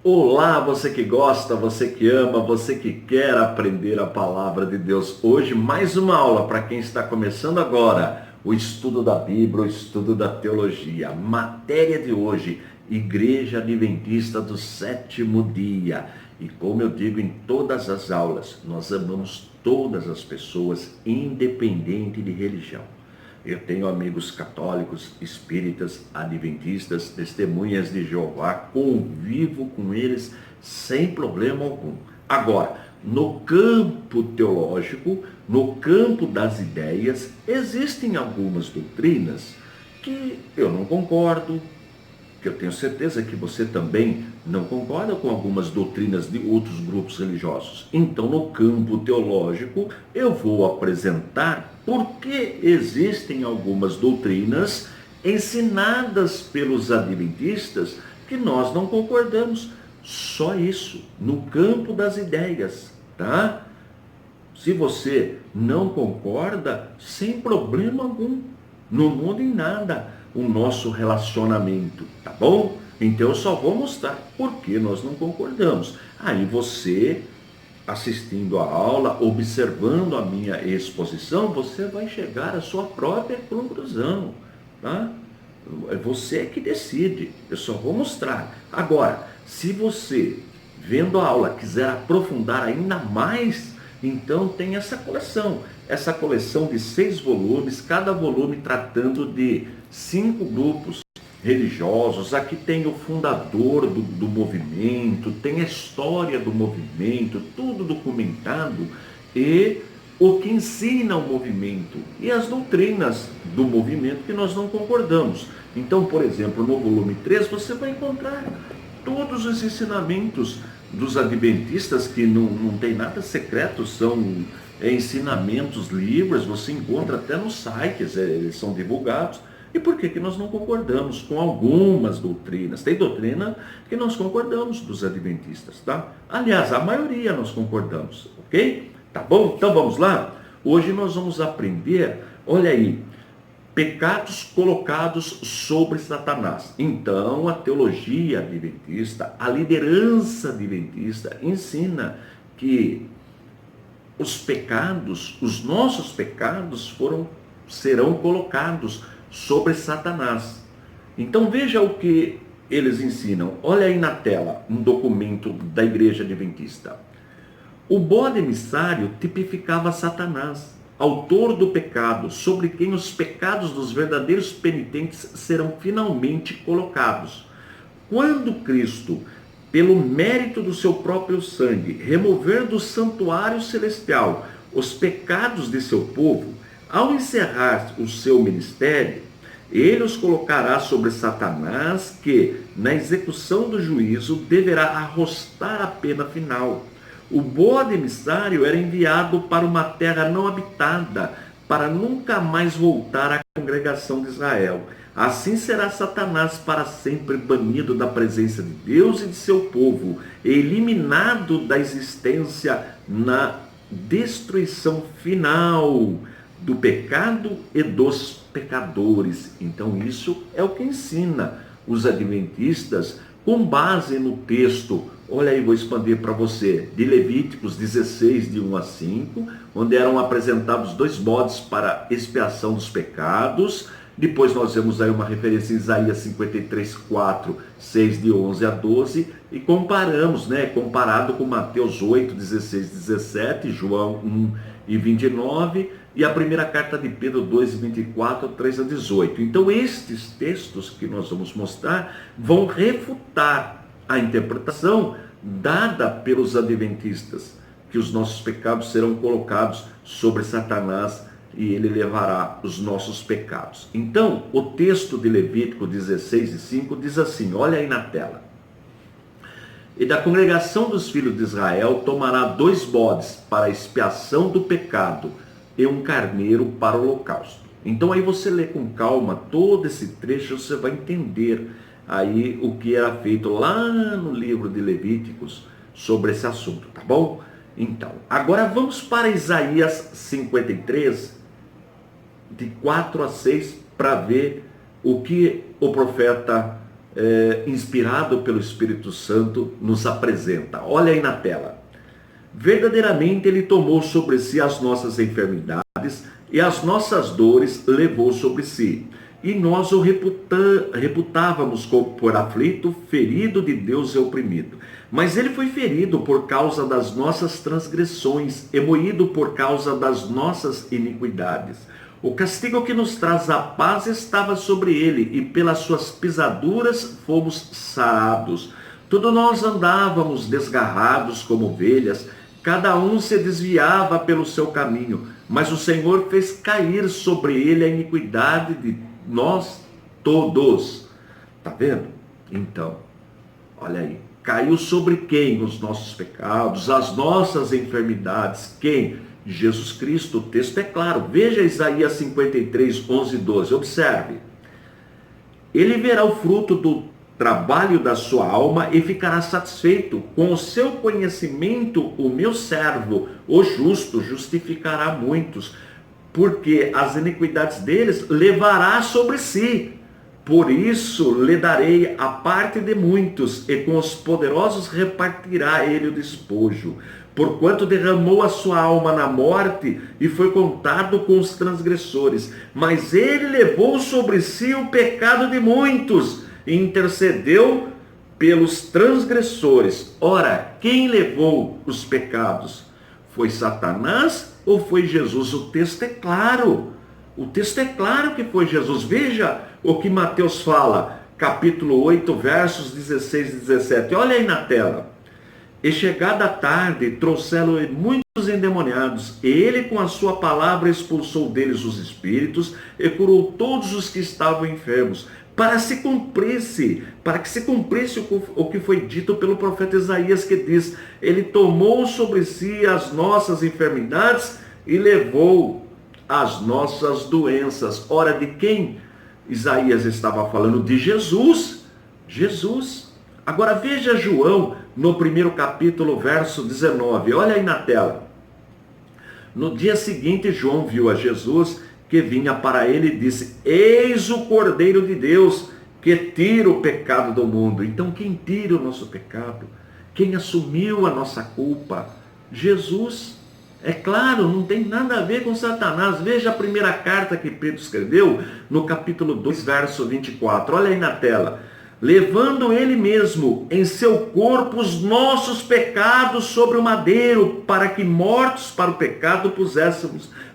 Olá, você que gosta, você que ama, você que quer aprender a palavra de Deus. Hoje, mais uma aula para quem está começando agora o estudo da Bíblia, o estudo da teologia. Matéria de hoje, Igreja Adventista do Sétimo Dia. E como eu digo em todas as aulas, nós amamos todas as pessoas, independente de religião. Eu tenho amigos católicos, espíritas, adventistas, testemunhas de Jeová, convivo com eles sem problema algum. Agora, no campo teológico, no campo das ideias, existem algumas doutrinas que eu não concordo, que eu tenho certeza que você também não concorda com algumas doutrinas de outros grupos religiosos. Então, no campo teológico, eu vou apresentar por que existem algumas doutrinas ensinadas pelos adventistas que nós não concordamos. Só isso, no campo das ideias, tá? Se você não concorda, sem problema algum, não muda em nada o nosso relacionamento, tá bom? Então eu só vou mostrar por que nós não concordamos. Aí você, assistindo a aula, observando a minha exposição, você vai chegar à sua própria conclusão, tá? É você que decide, eu só vou mostrar. Agora, se você, vendo a aula, quiser aprofundar ainda mais, então tem essa coleção de 6 volumes, cada volume tratando de 5 grupos religiosos. Aqui tem o fundador do movimento, tem a história do movimento, tudo documentado, e o que ensina o movimento e as doutrinas do movimento que nós não concordamos. Então, por exemplo, no volume 3 você vai encontrar todos os ensinamentos dos adventistas, que não tem nada secreto, são ensinamentos livres, você encontra até nos sites, eles são divulgados. E por que nós não concordamos com algumas doutrinas? Tem doutrina que nós concordamos dos adventistas, tá? Aliás, a maioria nós concordamos, ok? Tá bom? Então vamos lá? Hoje nós vamos aprender, olha aí, pecados colocados sobre Satanás. Então, a teologia adventista, a liderança adventista ensina que os pecados, os nossos pecados serão colocados sobre Satanás. Então veja o que eles ensinam. Olha aí na tela um documento da Igreja Adventista. O bode emissário tipificava Satanás, autor do pecado, sobre quem os pecados dos verdadeiros penitentes serão finalmente colocados. Quando Cristo, pelo mérito do seu próprio sangue, remover do santuário celestial os pecados de seu povo, ao encerrar o seu ministério, ele os colocará sobre Satanás, que, na execução do juízo, deverá arrostar a pena final. O bode emissário era enviado para uma terra não habitada, para nunca mais voltar à congregação de Israel. Assim será Satanás para sempre banido da presença de Deus e de seu povo, eliminado da existência na destruição final do pecado e dos pecadores. Então isso é o que ensina os adventistas com base no texto. Olha aí, vou expandir para você, de Levíticos 16, de 1 a 5, onde eram apresentados 2 bodes para expiação dos pecados. Depois nós vemos aí uma referência em Isaías 53, 4, 6, de 11 a 12, e comparamos, comparado com Mateus 8, 16, 17, João 1 e 29, e a primeira carta de Pedro 2, 24, 3 a 18. Então estes textos que nós vamos mostrar vão refutar a interpretação dada pelos adventistas, que os nossos pecados serão colocados sobre Satanás e ele levará os nossos pecados. Então, o texto de Levítico 16 e 5 diz assim, olha aí na tela. E da congregação dos filhos de Israel tomará 2 bodes para a expiação do pecado e um carneiro para o holocausto. Então aí você lê com calma todo esse trecho, você vai entender aí o que era feito lá no livro de Levíticos sobre esse assunto, tá bom? Então, agora vamos para Isaías 53, de 4 a 6, para ver o que o profeta inspirado pelo Espírito Santo, nos apresenta. Olha aí na tela. Verdadeiramente ele tomou sobre si as nossas enfermidades e as nossas dores levou sobre si. E nós o reputávamos por aflito, ferido de Deus e oprimido. Mas ele foi ferido por causa das nossas transgressões e moído por causa das nossas iniquidades. O castigo que nos traz a paz estava sobre ele, e pelas suas pisaduras fomos sarados. Todos nós andávamos desgarrados como ovelhas, cada um se desviava pelo seu caminho, mas o Senhor fez cair sobre ele a iniquidade de nós todos. Tá vendo? Então, olha aí. Caiu sobre quem? Os nossos pecados, as nossas enfermidades. Quem? Jesus Cristo. O texto é claro. Veja Isaías 53, 11 e 12. Observe. Ele verá o fruto do trabalho da sua alma e ficará satisfeito. Com o seu conhecimento, o meu servo, o justo, justificará muitos, porque as iniquidades deles levará sobre si. Por isso lhe darei a parte de muitos, e com os poderosos repartirá ele o despojo. Porquanto derramou a sua alma na morte e foi contado com os transgressores. Mas ele levou sobre si o pecado de muitos e intercedeu pelos transgressores. Ora, quem levou os pecados? Foi Satanás ou foi Jesus? O texto é claro. O texto é claro que foi Jesus. Veja o que Mateus fala, capítulo 8, versos 16 e 17. Olha aí na tela. E chegada a tarde, trouxeram muitos endemoniados, e ele com a sua palavra expulsou deles os espíritos e curou todos os que estavam enfermos, para que se cumprisse o que foi dito pelo profeta Isaías, que diz: ele tomou sobre si as nossas enfermidades e levou as nossas doenças. Ora, de quem Isaías estava falando? De Jesus. Jesus. Agora veja João, no primeiro capítulo, verso 19. Olha aí na tela. No dia seguinte, João viu a Jesus que vinha para ele e disse: eis o Cordeiro de Deus que tira o pecado do mundo. Então, quem tira o nosso pecado? Quem assumiu a nossa culpa? Jesus. É claro, não tem nada a ver com Satanás. Veja a primeira carta que Pedro escreveu, no capítulo 2, verso 24. Olha aí na tela. Levando ele mesmo em seu corpo os nossos pecados sobre o madeiro, para que mortos para o pecado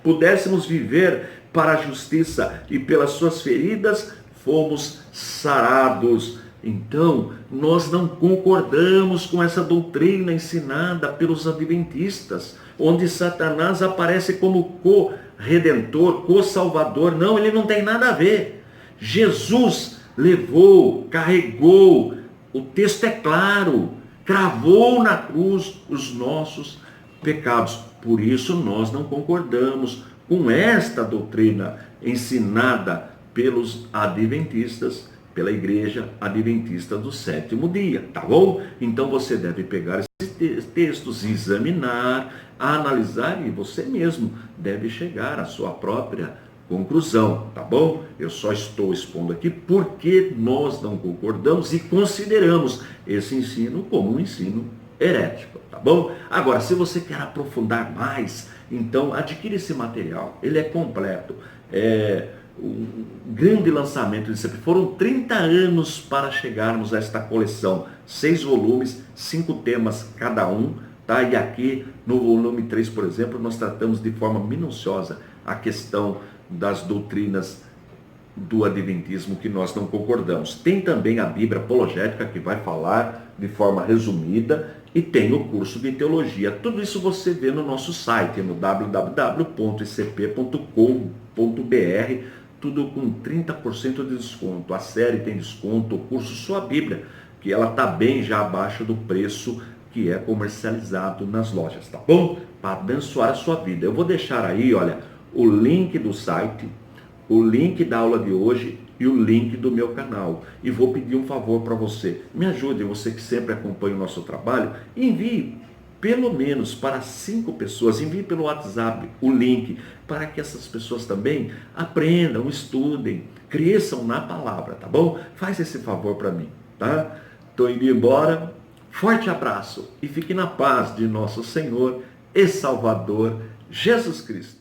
pudéssemos viver para a justiça, e pelas suas feridas fomos sarados. Então, nós não concordamos com essa doutrina ensinada pelos adventistas, onde Satanás aparece como co-redentor, co-salvador. Não, ele não tem nada a ver. Jesus levou, carregou, o texto é claro, cravou na cruz os nossos pecados. Por isso nós não concordamos com esta doutrina ensinada pelos adventistas, pela igreja adventista do sétimo dia, tá bom? Então você deve pegar esses textos, examinar, analisar, e você mesmo deve chegar à sua própria conclusão, tá bom? Eu só estou expondo aqui porque nós não concordamos e consideramos esse ensino como um ensino herético, tá bom? Agora, se você quer aprofundar mais, então adquire esse material, ele é completo, um grande lançamento disso. Foram 30 anos para chegarmos a esta coleção, 6 volumes, 5 temas cada um, tá? E aqui no volume 3, por exemplo, nós tratamos de forma minuciosa a questão das doutrinas do adventismo que nós não concordamos. Tem também a Bíblia apologética, que vai falar de forma resumida, e tem o curso de teologia. Tudo isso você vê no nosso site, no www.icp.com.br, tudo com 30% de desconto. A série tem desconto, o curso Sua Bíblia, que ela está bem já abaixo do preço que é comercializado nas lojas, tá bom? Para abençoar a sua vida. Eu vou deixar aí, olha, o link do site, o link da aula de hoje e o link do meu canal. E vou pedir um favor para você. Me ajude, você que sempre acompanha o nosso trabalho, envie pelo menos para 5 pessoas, envie pelo WhatsApp o link, para que essas pessoas também aprendam, estudem, cresçam na palavra, tá bom? Faz esse favor para mim, tá? Estou indo embora. Forte abraço e fique na paz de nosso Senhor e Salvador Jesus Cristo.